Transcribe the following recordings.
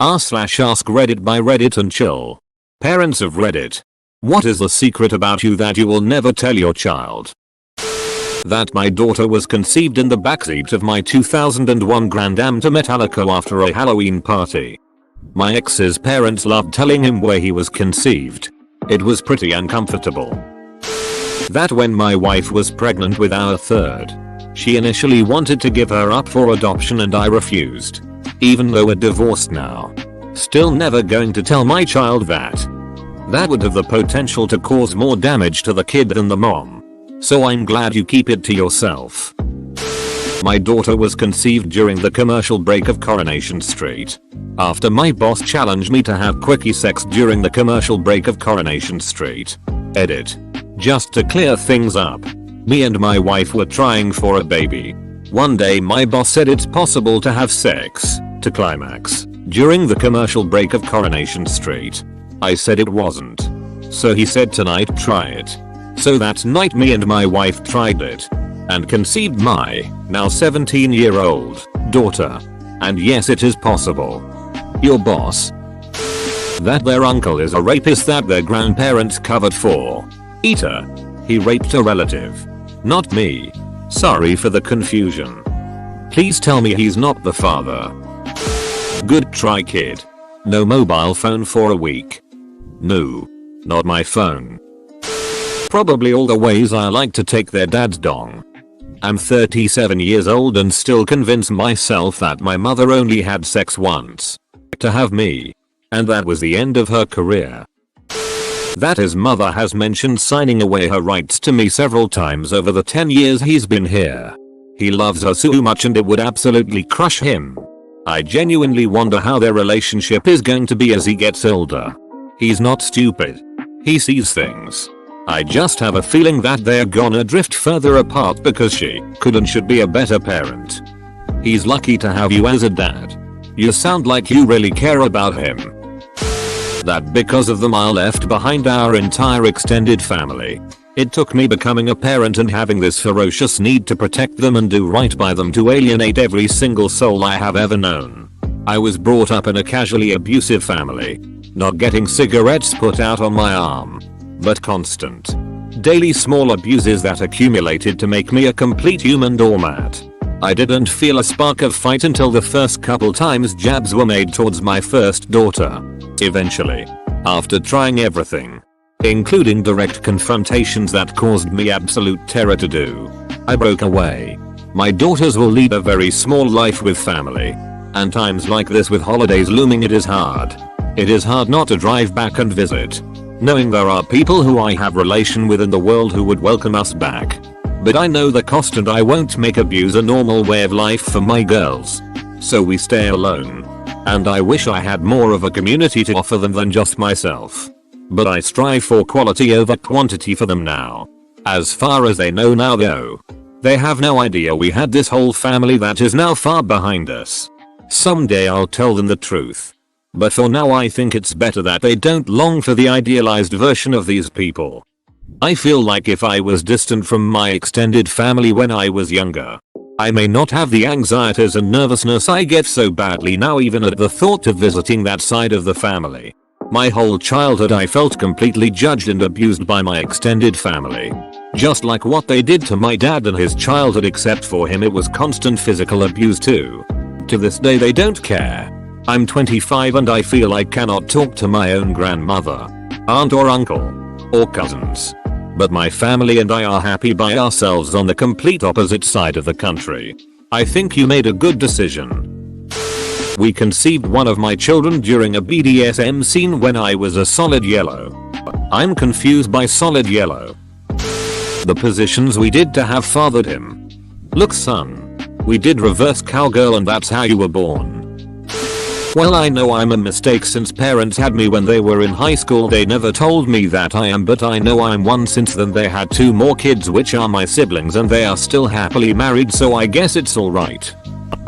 r/Askreddit by Reddit and chill. Parents of Reddit. What is the secret about you that you will never tell your child? That my daughter was conceived in the backseat of my 2001 Grand Am to Metallica after a Halloween party. My ex's parents loved telling him where he was conceived. It was pretty uncomfortable. That when my wife was pregnant with our third, she initially wanted to give her up for adoption and I refused. Even though we're divorced now. Still never going to tell my child that. That would have the potential to cause more damage to the kid than the mom. So I'm glad you keep it to yourself. My daughter was conceived during the commercial break of Coronation Street. After my boss challenged me to have quickie sex during the commercial break of Coronation Street. Edit. Just to clear things up. Me and my wife were trying for a baby. One day my boss said it's possible to have sex, to climax, during the commercial break of Coronation Street. I said it wasn't. So he said tonight try it. So that night me and my wife tried it. And conceived my, now 17-year-old, daughter. And yes, it is possible. Your boss? That their uncle is a rapist that their grandparents covered for. Eater. He raped a relative. Not me. Sorry for the confusion. Please tell me he's not the father. Good try, kid. No mobile phone for a week. No. Not my phone. Probably all the ways I like to take their dad's dong. I'm 37 years old and still convince myself that my mother only had sex once. To have me. And that was the end of her career. That his mother has mentioned signing away her rights to me several times over the 10 years he's been here. He loves her so much and it would absolutely crush him. I genuinely wonder how their relationship is going to be as he gets older. He's not stupid. He sees things. I just have a feeling that they're gonna drift further apart because she could and should be a better parent. He's lucky to have you as a dad. You sound like you really care about him. That because of them I left behind our entire extended family. It took me becoming a parent and having this ferocious need to protect them and do right by them to alienate every single soul I have ever known. I was brought up in a casually abusive family. Not getting cigarettes put out on my arm. But constant. Daily small abuses that accumulated to make me a complete human doormat. I didn't feel a spark of fight until the first couple times jabs were made towards my first daughter. Eventually, after trying everything, including direct confrontations that caused me absolute terror to do, I broke away. My daughters will lead a very small life with family. And times like this with holidays looming it is hard. It is hard not to drive back and visit. Knowing there are people who I have relation with in the world who would welcome us back. But I know the cost and I won't make abuse a normal way of life for my girls. So we stay alone. And I wish I had more of a community to offer them than just myself. But I strive for quality over quantity for them now. As far as they know now though. They have no idea we had this whole family that is now far behind us. Someday I'll tell them the truth. But for now I think it's better that they don't long for the idealized version of these people. I feel like if I was distant from my extended family when I was younger, I may not have the anxieties and nervousness I get so badly now even at the thought of visiting that side of the family. My whole childhood I felt completely judged and abused by my extended family. Just like what they did to my dad in his childhood, except for him it was constant physical abuse too. To this day they don't care. I'm 25 and I feel I cannot talk to my own grandmother, aunt or uncle, or cousins. But my family and I are happy by ourselves on the complete opposite side of the country. I think you made a good decision. We conceived one of my children during a BDSM scene when I was a solid yellow. I'm confused by solid yellow. The positions we did to have fathered him. Look son. We did reverse cowgirl and that's how you were born. Well, I know I'm a mistake since parents had me when they were in high school. They never told me that I am, but I know I'm one since then. They had 2 more kids which are my siblings and they are still happily married, so I guess it's alright.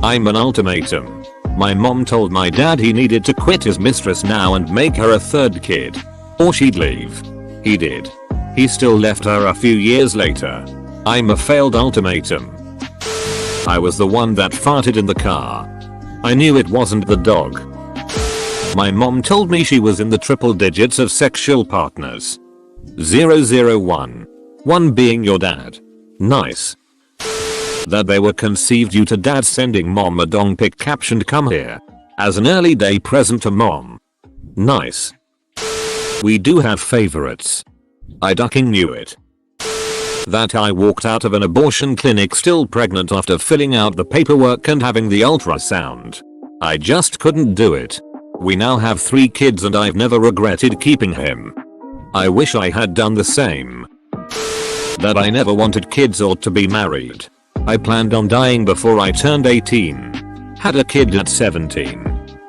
I'm an ultimatum. My mom told my dad he needed to quit his mistress now and make her a 3rd kid. Or she'd leave. He did. He still left her a few years later. I'm a failed ultimatum. I was the one that farted in the car. I knew it wasn't the dog. My mom told me she was in the triple digits of sexual partners. 001. One being your dad. Nice. That they were conceived due to dad sending mom a dong pic captioned "come here" as an early day present to mom. Nice. We do have favorites. I ducking knew it. That I walked out of an abortion clinic still pregnant after filling out the paperwork and having the ultrasound. I just couldn't do it. We now have 3 kids and I've never regretted keeping him. I wish I had done the same. That I never wanted kids or to be married. I planned on dying before I turned 18. Had a kid at 17.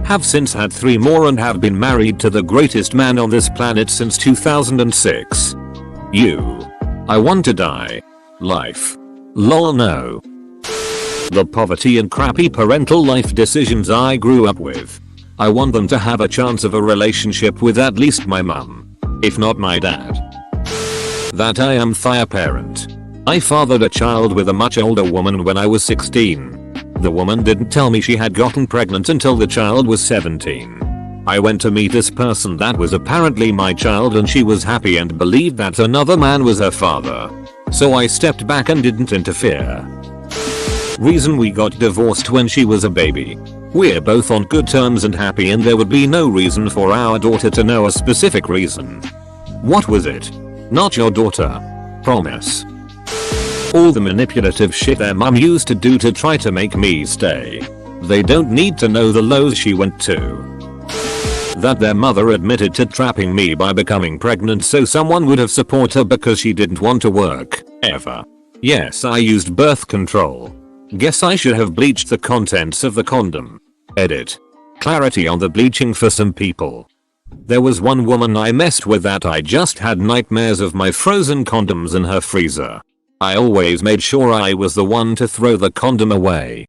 Have since had 3 more and have been married to the greatest man on this planet since 2006. I want to die. Life. Lol no. The poverty and crappy parental life decisions I grew up with. I want them to have a chance of a relationship with at least my mum. If not my dad. That I am thigh parent. I fathered a child with a much older woman when I was 16. The woman didn't tell me she had gotten pregnant until the child was 17. I went to meet this person that was apparently my child and she was happy and believed that another man was her father. So I stepped back and didn't interfere. Reason we got divorced when she was a baby. We're both on good terms and happy and there would be no reason for our daughter to know a specific reason. What was it? Not your daughter. Promise. All the manipulative shit their mum used to do to try to make me stay. They don't need to know the lows she went to. That their mother admitted to trapping me by becoming pregnant so someone would have supported her because she didn't want to work, ever. Yes, I used birth control. Guess I should have bleached the contents of the condom. Edit. Clarity on the bleaching for some people. There was one woman I messed with that I just had nightmares of my frozen condoms in her freezer. I always made sure I was the one to throw the condom away.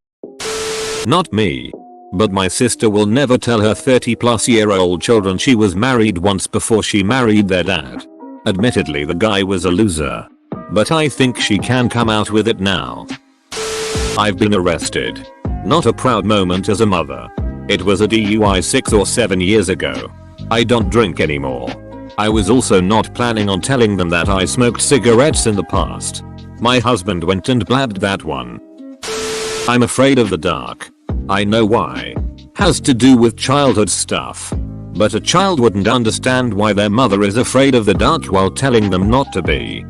Not me. But my sister will never tell her 30-plus-year-old children she was married once before she married their dad. Admittedly the guy was a loser. But I think she can come out with it now. I've been arrested. Not a proud moment as a mother. It was a DUI 6 or 7 years ago. I don't drink anymore. I was also not planning on telling them that I smoked cigarettes in the past. My husband went and blabbed that one. I'm afraid of the dark. I know why. Has to do with childhood stuff. But a child wouldn't understand why their mother is afraid of the dark while telling them not to be.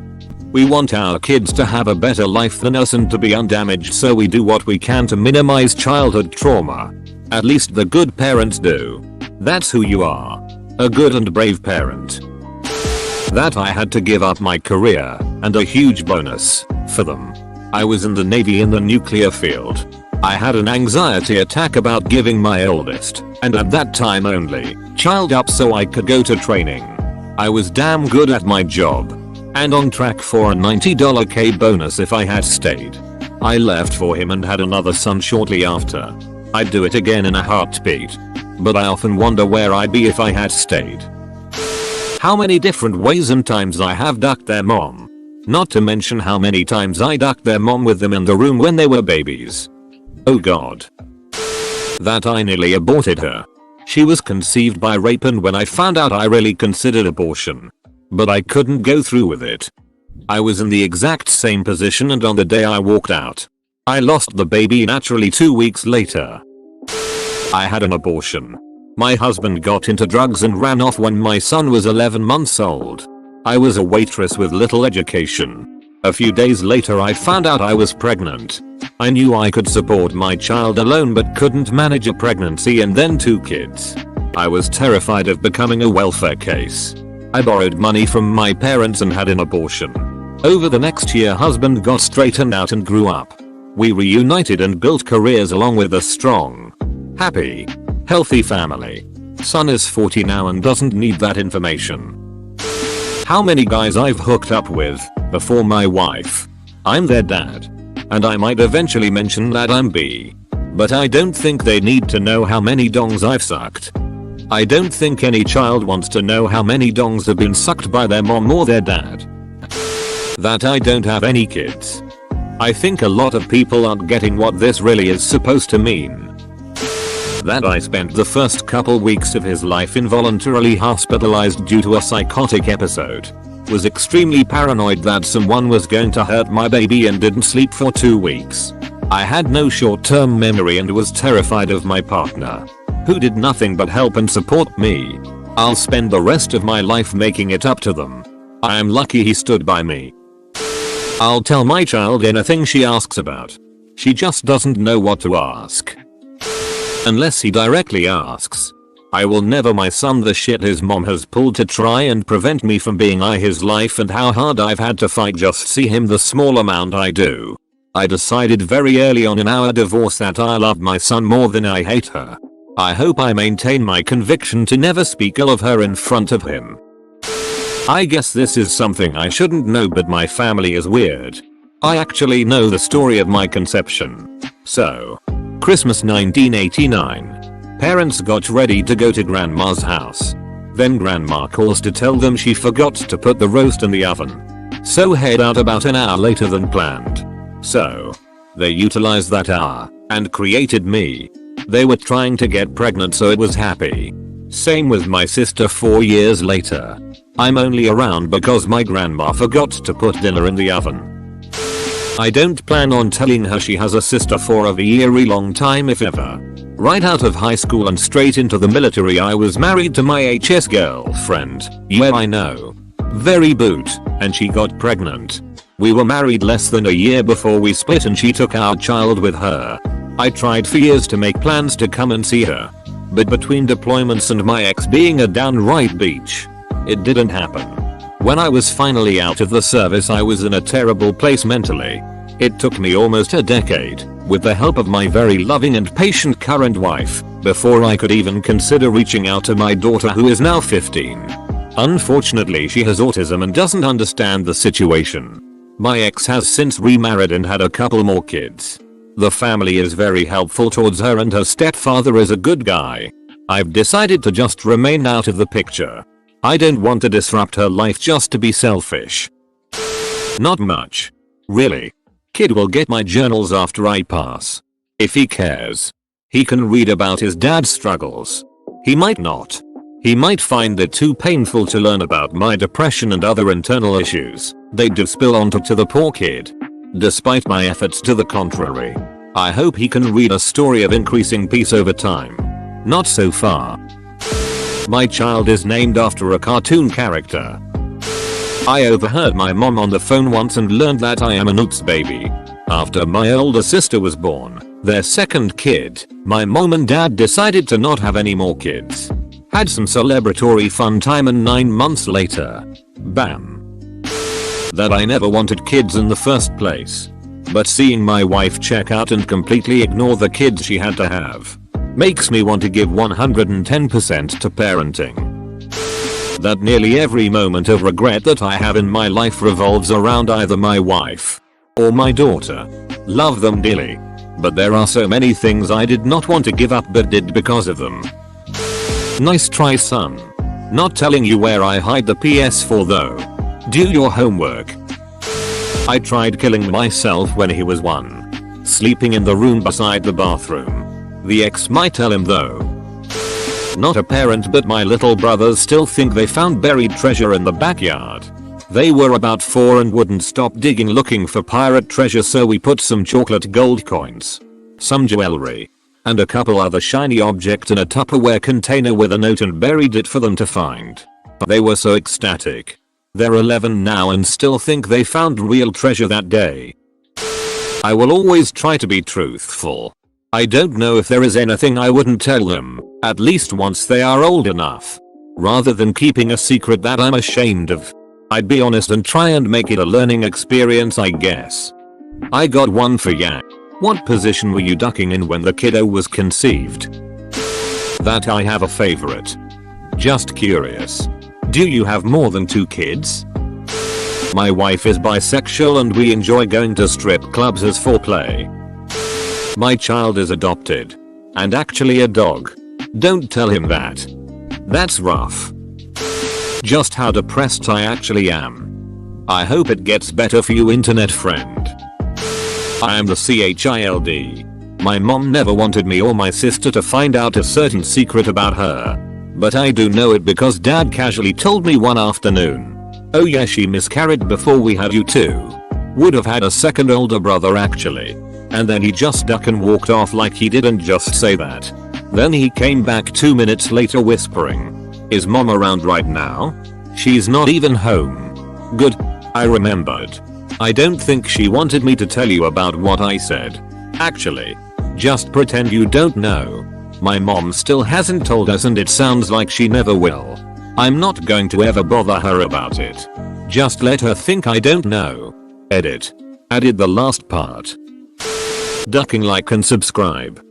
We want our kids to have a better life than us and to be undamaged, so we do what we can to minimize childhood trauma. At least the good parents do. That's who you are. A good and brave parent. That I had to give up my career, and a huge bonus, for them. I was in the Navy in the nuclear field. I had an anxiety attack about giving my oldest, and at that time only, child up so I could go to training. I was damn good at my job. And on track for a $90K bonus if I had stayed. I left for him and had another son shortly after. I'd do it again in a heartbeat. But I often wonder where I'd be if I had stayed. How many different ways and times I have ducked their mom. Not to mention how many times I ducked their mom with them in the room when they were babies. Oh god. That I nearly aborted her. She was conceived by rape, and when I found out I really considered abortion. But I couldn't go through with it. I was in the exact same position, and on the day I walked out, I lost the baby naturally 2 weeks later. I had an abortion. My husband got into drugs and ran off when my son was 11 months old. I was a waitress with little education. A few days later I found out I was pregnant. I knew I could support my child alone but couldn't manage a pregnancy and then 2 kids. I was terrified of becoming a welfare case. I borrowed money from my parents and had an abortion. Over the next year husband got straightened out and grew up. We reunited and built careers along with a strong, happy, healthy family. Son is 40 now and doesn't need that information. How many guys I've hooked up with before my wife. I'm their dad. And I might eventually mention that I'm bi. But I don't think they need to know how many dongs I've sucked. I don't think any child wants to know how many dongs have been sucked by their mom or their dad. That I don't have any kids. I think a lot of people aren't getting what this really is supposed to mean. That I spent the first couple weeks of his life involuntarily hospitalized due to a psychotic episode. Was extremely paranoid that someone was going to hurt my baby and didn't sleep for 2 weeks. I had no short-term memory and was terrified of my partner, who did nothing but help and support me. I'll spend the rest of my life making it up to them. I am lucky he stood by me. I'll tell my child anything she asks about. She just doesn't know what to ask. Unless he directly asks. I will never my son the shit his mom has pulled to try and prevent me from being his life and how hard I've had to fight just see him the small amount I do. I decided very early on in our divorce that I love my son more than I hate her. I hope I maintain my conviction to never speak ill of her in front of him. I guess this is something I shouldn't know, but my family is weird. I actually know the story of my conception. So, Christmas 1989. Parents got ready to go to grandma's house. Then grandma calls to tell them she forgot to put the roast in the oven. So head out about an hour later than planned. So, they utilized that hour and created me. They were trying to get pregnant, so it was happy. Same with my sister 4 years later. I'm only around because my grandma forgot to put dinner in the oven. I don't plan on telling her she has a sister for a very long time, if ever. Right out of high school and straight into the military, I was married to my HS girlfriend. Yeah, I know. Very boot, and she got pregnant. We were married less than a year before we split and she took our child with her. I tried for years to make plans to come and see her. But between deployments and my ex being a downright beach, it didn't happen. When I was finally out of the service, I was in a terrible place mentally. It took me almost a decade, with the help of my very loving and patient current wife, before I could even consider reaching out to my daughter, who is now 15. Unfortunately, she has autism and doesn't understand the situation. My ex has since remarried and had a couple more kids. The family is very helpful towards her and her stepfather is a good guy. I've decided to just remain out of the picture. I don't want to disrupt her life just to be selfish. Not much. Really. Kid will get my journals after I pass. If he cares. He can read about his dad's struggles. He might not. He might find it too painful to learn about my depression and other internal issues. They do spill onto the poor kid. Despite my efforts to the contrary. I hope he can read a story of increasing peace over time. Not so far. My child is named after a cartoon character. I overheard my mom on the phone once and learned that I am an oops baby. After my older sister was born, their second kid, my mom and dad decided to not have any more kids. Had some celebratory fun time and 9 months later, bam. That I never wanted kids in the first place. But seeing my wife check out and completely ignore the kids she had to have, makes me want to give 110% to parenting. That nearly every moment of regret that I have in my life revolves around either my wife or my daughter. Love them dearly. But there are so many things I did not want to give up but did because of them. Nice try, son. Not telling you where I hide the PS4 though. Do your homework. I tried killing myself when he was 1. Sleeping in the room beside the bathroom. The ex might tell him though. Not a parent, but my little brothers still think they found buried treasure in the backyard. They were about 4 and wouldn't stop digging looking for pirate treasure, so we put some chocolate gold coins, some jewelry, and a couple other shiny objects in a Tupperware container with a note and buried it for them to find. They were so ecstatic. They're 11 now and still think they found real treasure that day. I will always try to be truthful. I don't know if there is anything I wouldn't tell them, at least once they are old enough. Rather than keeping a secret that I'm ashamed of, I'd be honest and try and make it a learning experience, I guess. I got one for ya. What position were you ducking in when the kiddo was conceived? That I have a favorite. Just curious. Do you have more than 2 kids? My wife is bisexual and we enjoy going to strip clubs as foreplay. My child is adopted. And actually a dog. Don't tell him that. That's rough. Just how depressed I actually am. I hope it gets better for you, internet friend. I am the child. My mom never wanted me or my sister to find out a certain secret about her. But I do know it because dad casually told me one afternoon. Oh yeah, she miscarried before we had you too. Would have had a second older brother actually. And then he just ducked and walked off like he didn't just say that. Then he came back 2 minutes later whispering, "Is mom around right now? She's not even home." Good. I remembered. I don't think she wanted me to tell you about what I said. Actually, just pretend you don't know. My mom still hasn't told us and it sounds like she never will. I'm not going to ever bother her about it. Just let her think I don't know. Edit. Added the last part. Ducking like and subscribe.